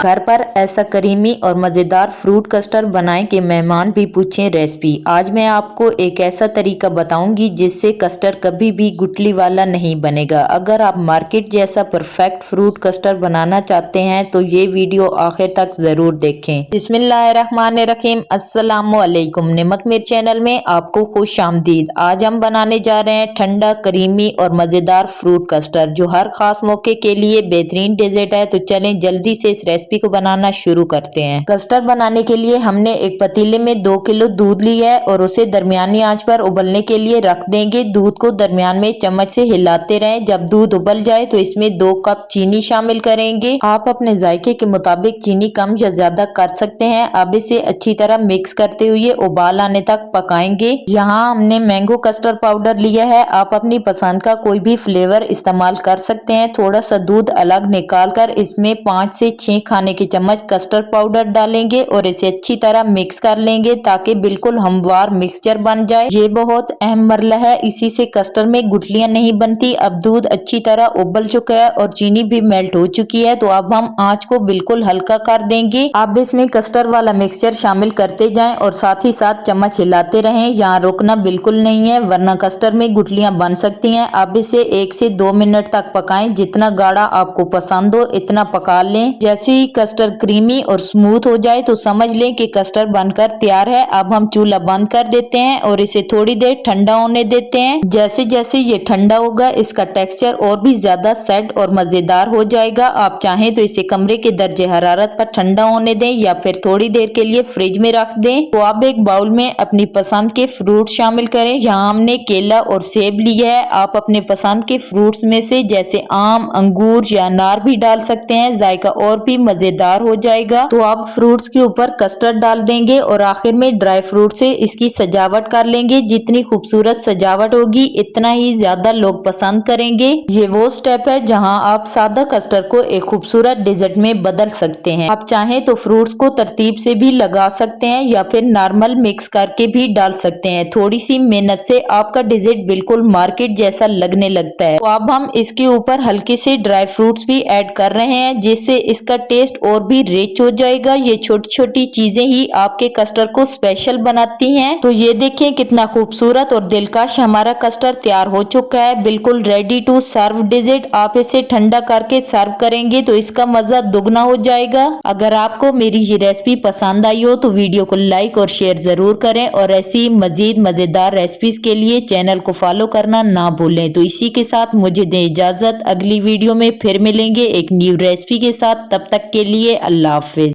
घर पर ऐसा करीमी और मज़ेदार फ्रूट कस्टर्ड बनाएं कि मेहमान भी पूछें रेसिपी। आज मैं आपको एक ऐसा तरीका बताऊंगी जिससे कस्टर्ड कभी भी गुठली वाला नहीं बनेगा। अगर आप मार्केट जैसा परफेक्ट फ्रूट कस्टर्ड बनाना चाहते हैं तो ये वीडियो आखिर तक जरूर देखें। बिस्मिल्लाहिर्रहमानिर्रहीम, अस्सलाम वालेकुम। नमक मिर्च चैनल में आपको खुश आमदीद। आज हम बनाने जा रहे हैं ठंडा, करीमी और मज़ेदार फ्रूट कस्टर्ड जो हर खास मौके के लिए बेहतरीन डेजर्ट है। तो चलें जल्दी से इस रेसिपी को बनाना शुरू करते हैं। कस्टर्ड बनाने के लिए हमने एक पतीले में 2 किलो दूध लिया है और उसे दरमियानी आंच पर उबलने के लिए रख देंगे। दूध को दरमियान में चम्मच से हिलाते रहें। जब दूध उबल जाए तो इसमें 2 कप चीनी शामिल करेंगे। आप अपने जायके के मुताबिक चीनी कम या ज्यादा कर सकते हैं। अब इसे अच्छी तरह मिक्स करते हुए उबाल आने तक पकाएंगे। यहाँ हमने मैंगो कस्टर्ड पाउडर लिया है। आप अपनी पसंद का कोई भी फ्लेवर इस्तेमाल कर सकते हैं। थोड़ा सा दूध अलग निकाल कर इसमें 5 से 6 खाने के चम्मच कस्टर्ड पाउडर डालेंगे और इसे अच्छी तरह मिक्स कर लेंगे ताकि बिल्कुल हमवार मिक्सचर बन जाए। ये बहुत अहम मरला है, इसी से कस्टर्ड में गुठलियां नहीं बनती। अब दूध अच्छी तरह उबल चुका है और चीनी भी मेल्ट हो चुकी है, तो अब हम आंच को बिल्कुल हल्का कर देंगे। अब इसमें कस्टर्ड वाला मिक्सचर शामिल करते जाएं और साथ ही साथ चम्मच हिलाते रहें। यहाँ रुकना बिल्कुल नहीं है वरना कस्टर्ड में गुठलियां बन सकती हैं। अब इसे 1 से 2 मिनट तक पकाएं। जितना गाढ़ा आपको पसंद हो इतना पका लें। जैसे ही कस्टर्ड क्रीमी और स्मूथ हो जाए तो समझ लें कि कस्टर्ड बनकर तैयार है। अब हम चूल्हा बंद कर देते हैं और इसे थोड़ी देर ठंडा होने देते हैं। जैसे जैसे ये ठंडा होगा इसका टेक्सचर और भी ज्यादा सेट और मजेदार हो जाएगा। आप चाहें तो इसे कमरे के दर्जे हरारत पर ठंडा होने दें या फिर थोड़ी देर के लिए फ्रिज में रख दें। तो आप एक बाउल में अपनी पसंद के फ्रूट शामिल करें। यहाँ हमने केला और सेब लिया है। आप अपने पसंद के फ्रूट्स में से जैसे आम, अंगूर या अनार भी डाल सकते हैं। जायका और भी मजेदार हो जाएगा। तो आप फ्रूट्स के ऊपर कस्टर्ड डाल देंगे और आखिर में ड्राई फ्रूट से इसकी सजावट कर लेंगे। जितनी खूबसूरत सजावट होगी इतना ही ज्यादा लोग पसंद करेंगे। ये वो स्टेप है जहां आप सादा कस्टर्ड को एक खूबसूरत डेजर्ट में बदल सकते हैं। आप चाहें तो फ्रूट्स को तरतीब से भी लगा सकते हैं या फिर नॉर्मल मिक्स करके भी डाल सकते हैं। थोड़ी सी मेहनत से आपका डेजर्ट बिल्कुल मार्केट जैसा लगने लगता है। तो अब हम इसके ऊपर हल्के से ड्राई फ्रूट्स भी ऐड कर रहे हैं जिससे इसका टेस्ट और भी रिच हो जाएगा। ये छोटी छोटी चीजें ही आपके कस्टर्ड को स्पेशल बनाती हैं। तो ये देखें कितना खूबसूरत और दिलकश हमारा कस्टर्ड तैयार हो चुका है। बिल्कुल रेडी टू सर्व डेजर्ट। आप इसे ठंडा करके सर्व करेंगे तो इसका मजा दुगना हो जाएगा। अगर आपको मेरी ये रेसिपी पसंद आई हो तो वीडियो को लाइक और शेयर जरूर करें और ऐसी मजीद मजेदार रेसिपीज के लिए चैनल को फॉलो करना ना भूलें। तो इसी के साथ मुझे दें इजाजत। अगली वीडियो में फिर मिलेंगे एक न्यू रेसिपी के साथ। तब तक के लिए अल्लाह हाफिज।